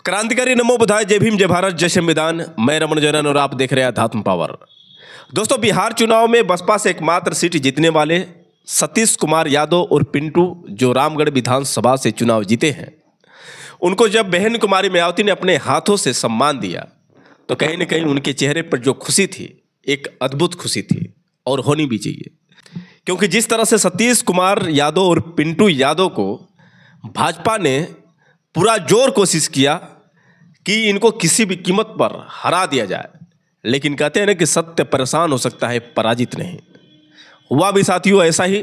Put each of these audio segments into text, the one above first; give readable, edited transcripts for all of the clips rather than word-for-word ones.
क्रांतिकारी नमो बुधाय, जय भीम, जय भारत, जय संविधान। मैं रमन जैन और आप देख रहे हैं अध्यात्म पावर। दोस्तों, बिहार चुनाव में बसपा से एकमात्र सीट जीतने वाले सतीश कुमार यादव और पिंटू, जो रामगढ़ विधानसभा से चुनाव जीते हैं, उनको जब बहन कुमारी मायावती ने अपने हाथों से सम्मान दिया तो कहीं न कहीं उनके चेहरे पर जो खुशी थी, एक अद्भुत खुशी थी और होनी भी चाहिए। क्योंकि जिस तरह से सतीश कुमार यादव और पिंटू यादव को भाजपा ने पूरा जोर कोशिश किया कि इनको किसी भी कीमत पर हरा दिया जाए, लेकिन कहते हैं ना कि सत्य परेशान हो सकता है, पराजित नहीं। हुआ भी साथियों ऐसा ही,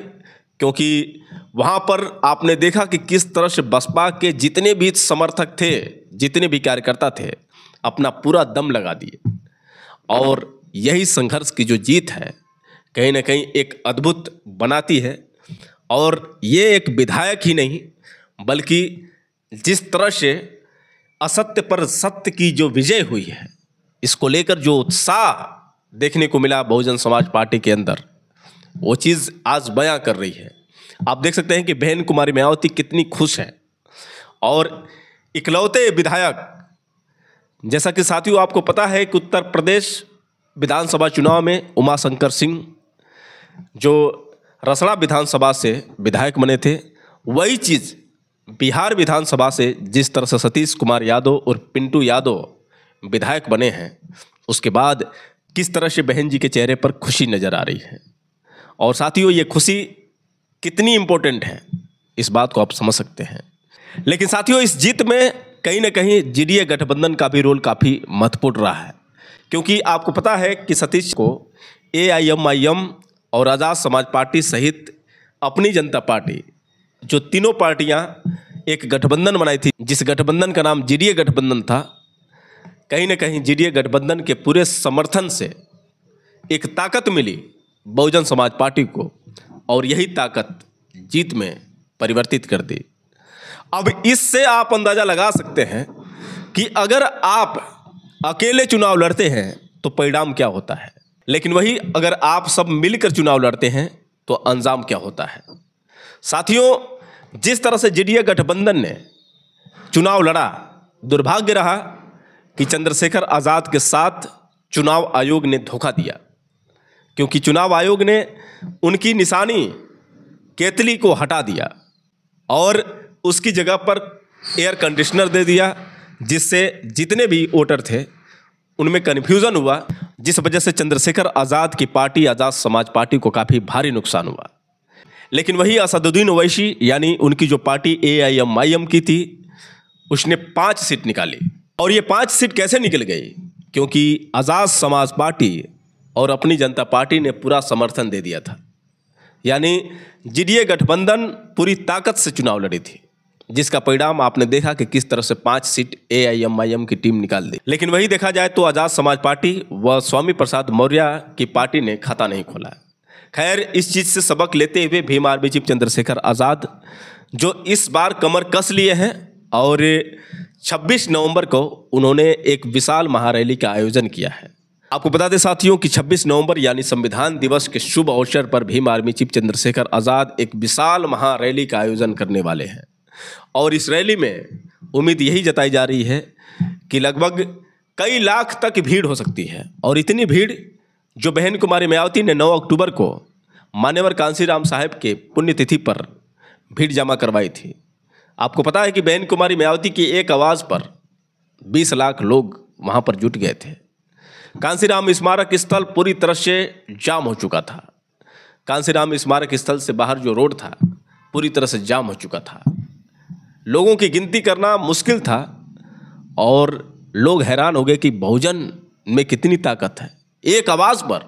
क्योंकि वहाँ पर आपने देखा कि किस तरह से बसपा के जितने भी समर्थक थे, जितने भी कार्यकर्ता थे, अपना पूरा दम लगा दिए। और यही संघर्ष की जो जीत है, कहीं ना कहीं एक अद्भुत बनाती है। और ये एक विधायक ही नहीं, बल्कि जिस तरह से असत्य पर सत्य की जो विजय हुई है, इसको लेकर जो उत्साह देखने को मिला बहुजन समाज पार्टी के अंदर, वो चीज़ आज बयां कर रही है। आप देख सकते हैं कि बहन कुमारी मायावती कितनी खुश है। और इकलौते विधायक, जैसा कि साथियों आपको पता है कि उत्तर प्रदेश विधानसभा चुनाव में उमाशंकर सिंह, जो रसड़ा विधानसभा से विधायक बने थे, वही चीज़ बिहार विधानसभा से जिस तरह से सतीश कुमार यादव और पिंटू यादव विधायक बने हैं, उसके बाद किस तरह से बहन जी के चेहरे पर खुशी नज़र आ रही है। और साथियों, ये खुशी कितनी इम्पोर्टेंट है, इस बात को आप समझ सकते हैं। लेकिन साथियों, इस जीत में कहीं ना कहीं जीडीए गठबंधन का भी रोल काफ़ी महत्वपूर्ण रहा है। क्योंकि आपको पता है कि सतीश को AIMIM और आज़ाद समाज पार्टी सहित अपनी जनता पार्टी, जो तीनों पार्टियां एक गठबंधन बनाई थी, जिस गठबंधन का नाम जीडीए गठबंधन था, कहीं ना कहीं जीडीए गठबंधन के पूरे समर्थन से एक ताकत मिली बहुजन समाज पार्टी को, और यही ताकत जीत में परिवर्तित कर दी। अब इससे आप अंदाज़ा लगा सकते हैं कि अगर आप अकेले चुनाव लड़ते हैं तो परिणाम क्या होता है, लेकिन वही अगर आप सब मिलकर चुनाव लड़ते हैं तो अंजाम क्या होता है। साथियों, जिस तरह से जीडीए गठबंधन ने चुनाव लड़ा, दुर्भाग्य रहा कि चंद्रशेखर आज़ाद के साथ चुनाव आयोग ने धोखा दिया। क्योंकि चुनाव आयोग ने उनकी निशानी केतली को हटा दिया और उसकी जगह पर एयर कंडीशनर दे दिया, जिससे जितने भी वोटर थे उनमें कन्फ्यूज़न हुआ, जिस वजह से चंद्रशेखर आज़ाद की पार्टी आज़ाद समाज पार्टी को काफ़ी भारी नुकसान हुआ। लेकिन वही असदुद्दीन ओवैसी, यानी उनकी जो पार्टी AIMIM की थी, उसने 5 सीट निकाली। और ये 5 सीट कैसे निकल गई? क्योंकि आज़ाद समाज पार्टी और अपनी जनता पार्टी ने पूरा समर्थन दे दिया था। यानी जीडीए गठबंधन पूरी ताकत से चुनाव लड़ी थी, जिसका परिणाम आपने देखा कि किस तरह से 5 सीट AIMIM की टीम निकाल दी। लेकिन वही देखा जाए तो आज़ाद समाज पार्टी व स्वामी प्रसाद मौर्य की पार्टी ने खाता नहीं खोला। खैर, इस चीज़ से सबक लेते हुए भीम आर्मी चीफ चंद्रशेखर आज़ाद, जो इस बार कमर कस लिए हैं और 26 नवंबर को उन्होंने एक विशाल महारैली का आयोजन किया है। आपको बता दें साथियों कि 26 नवंबर यानी संविधान दिवस के शुभ अवसर पर भीम आर्मी चीफ चंद्रशेखर आज़ाद एक विशाल महारैली का आयोजन करने वाले हैं। और इस रैली में उम्मीद यही जताई जा रही है कि लगभग कई लाख तक भीड़ हो सकती है। और इतनी भीड़ जो बहन कुमारी मायावती ने 9 अक्टूबर को मान्यवर कांशीराम साहब के पुण्यतिथि पर भीड़ जमा करवाई थी। आपको पता है कि बहन कुमारी मायावती की एक आवाज़ पर 20 लाख लोग वहाँ पर जुट गए थे। कांशीराम स्मारक स्थल पूरी तरह से जाम हो चुका था। कांशीराम स्मारक स्थल से बाहर जो रोड था, पूरी तरह से जाम हो चुका था। लोगों की गिनती करना मुश्किल था और लोग हैरान हो गए कि बहुजन में कितनी ताकत है। एक आवाज़ पर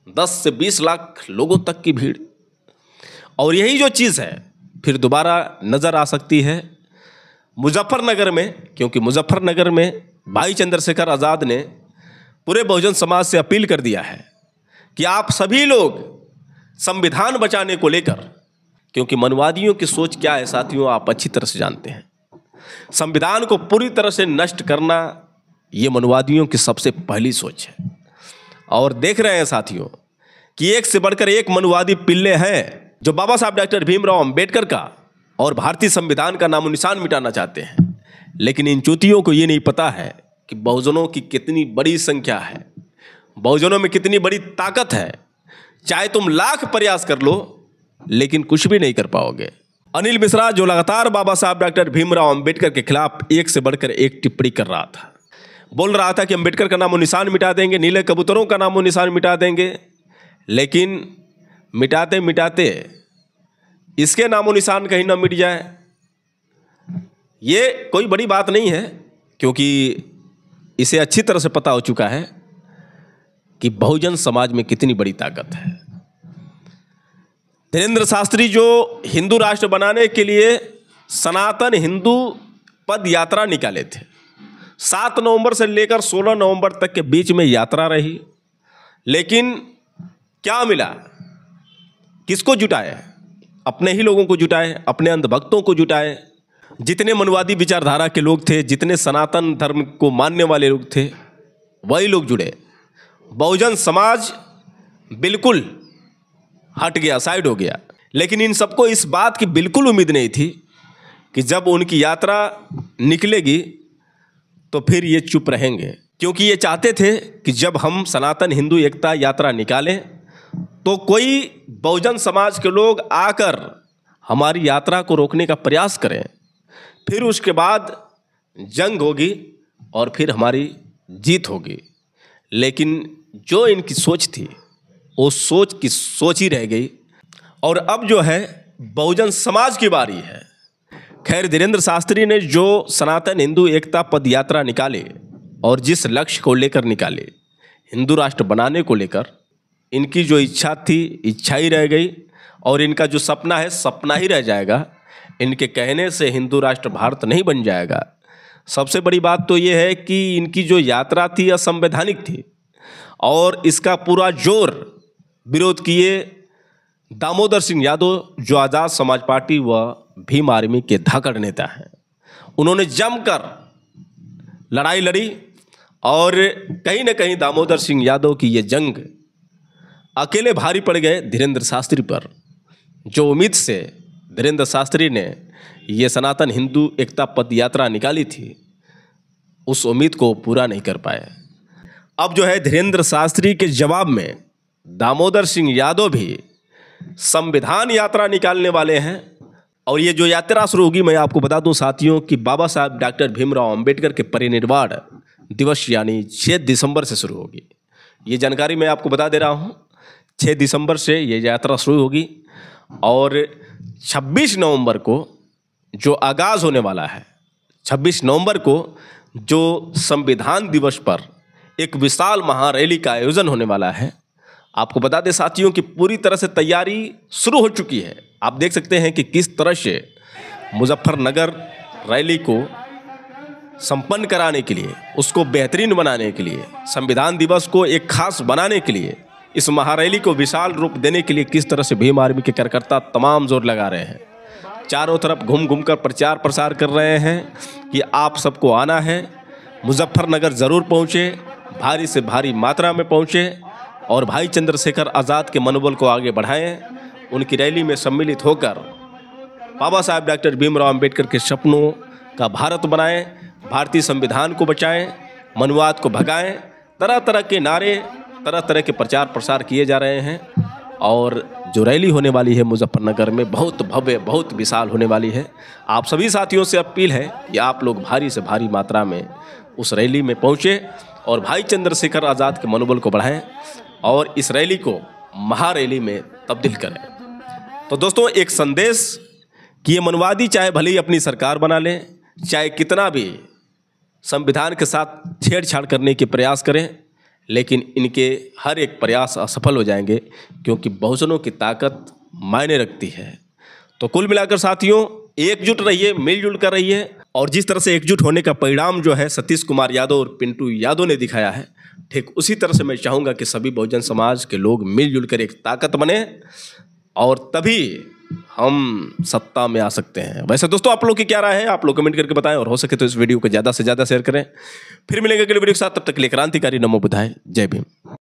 10 से 20 लाख लोगों तक की भीड़। और यही जो चीज़ है फिर दोबारा नज़र आ सकती है मुजफ्फरनगर में, क्योंकि मुजफ्फरनगर में भाई चंद्रशेखर आज़ाद ने पूरे बहुजन समाज से अपील कर दिया है कि आप सभी लोग संविधान बचाने को लेकर, क्योंकि मनुवादियों की सोच क्या है साथियों, आप अच्छी तरह से जानते हैं। संविधान को पूरी तरह से नष्ट करना ये मनुवादियों की सबसे पहली सोच है। और देख रहे हैं साथियों कि एक से बढ़कर एक मनुवादी पिल्ले हैं जो बाबा साहब डॉक्टर भीमराव अंबेडकर का और भारतीय संविधान का नामो निशान मिटाना चाहते हैं। लेकिन इन चूतियों को ये नहीं पता है कि बहुजनों की कितनी बड़ी संख्या है, बहुजनों में कितनी बड़ी ताकत है। चाहे तुम लाख प्रयास कर लो लेकिन कुछ भी नहीं कर पाओगे। अनिल मिश्रा जो लगातार बाबा साहब डॉक्टर भीमराव अंबेडकर के खिलाफ एक से बढ़कर एक टिप्पणी कर रहा था, बोल रहा था कि अंबेडकर का नामो निशान मिटा देंगे, नीले कबूतरों का नामो निशान मिटा देंगे, लेकिन मिटाते मिटाते इसके नामो निशान कहीं ना मिट जाए। ये कोई बड़ी बात नहीं है, क्योंकि इसे अच्छी तरह से पता हो चुका है कि बहुजन समाज में कितनी बड़ी ताकत है। धीरेंद्र शास्त्री जो हिंदू राष्ट्र बनाने के लिए सनातन हिंदू पद यात्रा निकाले थे, 7 नवंबर से लेकर 16 नवंबर तक के बीच में यात्रा रही, लेकिन क्या मिला? किसको जुटाए? अपने ही लोगों को जुटाए, अपने अंधभक्तों को जुटाए। जितने मनुवादी विचारधारा के लोग थे, जितने सनातन धर्म को मानने वाले लोग थे, वही लोग जुड़े। बहुजन समाज बिल्कुल हट गया, साइड हो गया। लेकिन इन सबको इस बात की बिल्कुल उम्मीद नहीं थी कि जब उनकी यात्रा निकलेगी तो फिर ये चुप रहेंगे, क्योंकि ये चाहते थे कि जब हम सनातन हिंदू एकता यात्रा निकालें तो कोई बहुजन समाज के लोग आकर हमारी यात्रा को रोकने का प्रयास करें, फिर उसके बाद जंग होगी और फिर हमारी जीत होगी। लेकिन जो इनकी सोच थी वो सोच की सोच ही रह गई, और अब जो है बहुजन समाज की बारी है। खैर, धीरेंद्र शास्त्री ने जो सनातन हिंदू एकता पद यात्रा निकाले और जिस लक्ष्य को लेकर निकाले, हिंदू राष्ट्र बनाने को लेकर, इनकी जो इच्छा थी इच्छा ही रह गई, और इनका जो सपना है सपना ही रह जाएगा। इनके कहने से हिंदू राष्ट्र भारत नहीं बन जाएगा। सबसे बड़ी बात तो ये है कि इनकी जो यात्रा थी असंवैधानिक थी, और इसका पूरा जोर विरोध किए दामोदर सिंह यादव जो आज़ाद समाज पार्टी व भीम आर्मी के धाकड़ नेता हैं। उन्होंने जमकर लड़ाई लड़ी, और कहीं न कहीं दामोदर सिंह यादव की ये जंग अकेले भारी पड़ गए धीरेंद्र शास्त्री पर। जो उम्मीद से धीरेंद्र शास्त्री ने ये सनातन हिंदू एकता पद यात्रा निकाली थी, उस उम्मीद को पूरा नहीं कर पाए। अब जो है धीरेंद्र शास्त्री के जवाब में दामोदर सिंह यादव भी संविधान यात्रा निकालने वाले हैं। और ये जो यात्रा शुरू होगी, मैं आपको बता दूं साथियों कि बाबा साहब डॉक्टर भीमराव अंबेडकर के परिनिर्वाण दिवस यानी 6 दिसंबर से शुरू होगी। ये जानकारी मैं आपको बता दे रहा हूँ, 6 दिसंबर से ये यात्रा शुरू होगी, और 26 नवंबर को जो आगाज़ होने वाला है, 26 नवंबर को जो संविधान दिवस पर एक विशाल महारैली का आयोजन होने वाला है। आपको बता दें साथियों कि पूरी तरह से तैयारी शुरू हो चुकी है। आप देख सकते हैं कि किस तरह से मुजफ्फरनगर रैली को संपन्न कराने के लिए, उसको बेहतरीन बनाने के लिए, संविधान दिवस को एक खास बनाने के लिए, इस महारैली को विशाल रूप देने के लिए किस तरह से भीम आर्मी के कार्यकर्ता तमाम जोर लगा रहे हैं। चारों तरफ घूम घूम कर प्रचार प्रसार कर रहे हैं कि आप सबको आना है, मुजफ्फरनगर ज़रूर पहुँचे, भारी से भारी मात्रा में पहुँचे, और भाई चंद्रशेखर आज़ाद के मनोबल को आगे बढ़ाएं। उनकी रैली में सम्मिलित होकर बाबा साहब डॉक्टर भीमराव अंबेडकर के सपनों का भारत बनाएं, भारतीय संविधान को बचाएं, मनुवाद को भगाएं। तरह तरह के नारे, तरह तरह के प्रचार प्रसार किए जा रहे हैं, और जो रैली होने वाली है मुजफ्फरनगर में बहुत भव्य, बहुत विशाल होने वाली है। आप सभी साथियों से अपील है कि आप लोग भारी से भारी मात्रा में उस रैली में पहुँचे और भाई चंद्रशेखर आज़ाद के मनोबल को बढ़ाएं और इस रैली को महारैली में तब्दील करें। तो दोस्तों, एक संदेश कि ये मनवादी चाहे भले ही अपनी सरकार बना लें, चाहे कितना भी संविधान के साथ छेड़छाड़ करने के प्रयास करें, लेकिन इनके हर एक प्रयास असफल हो जाएंगे, क्योंकि बहुजनों की ताकत मायने रखती है। तो कुल मिलाकर साथियों, एकजुट रहिए, मिलजुल कर रहिए, और जिस तरह से एकजुट होने का परिणाम जो है सतीश कुमार यादव और पिंटू यादव ने दिखाया है, ठीक उसी तरह से मैं चाहूँगा कि सभी बहुजन समाज के लोग मिलजुल कर एक ताकत बने, और तभी हम सत्ता में आ सकते हैं। वैसे दोस्तों, आप लोग की क्या राय है, आप लोग कमेंट करके बताएं, और हो सके तो इस वीडियो को ज़्यादा से ज़्यादा शेयर करें। फिर मिलेंगे अगले वीडियो के साथ, तब तक के लिए क्रांतिकारी नमो बुधाय, जय भीम।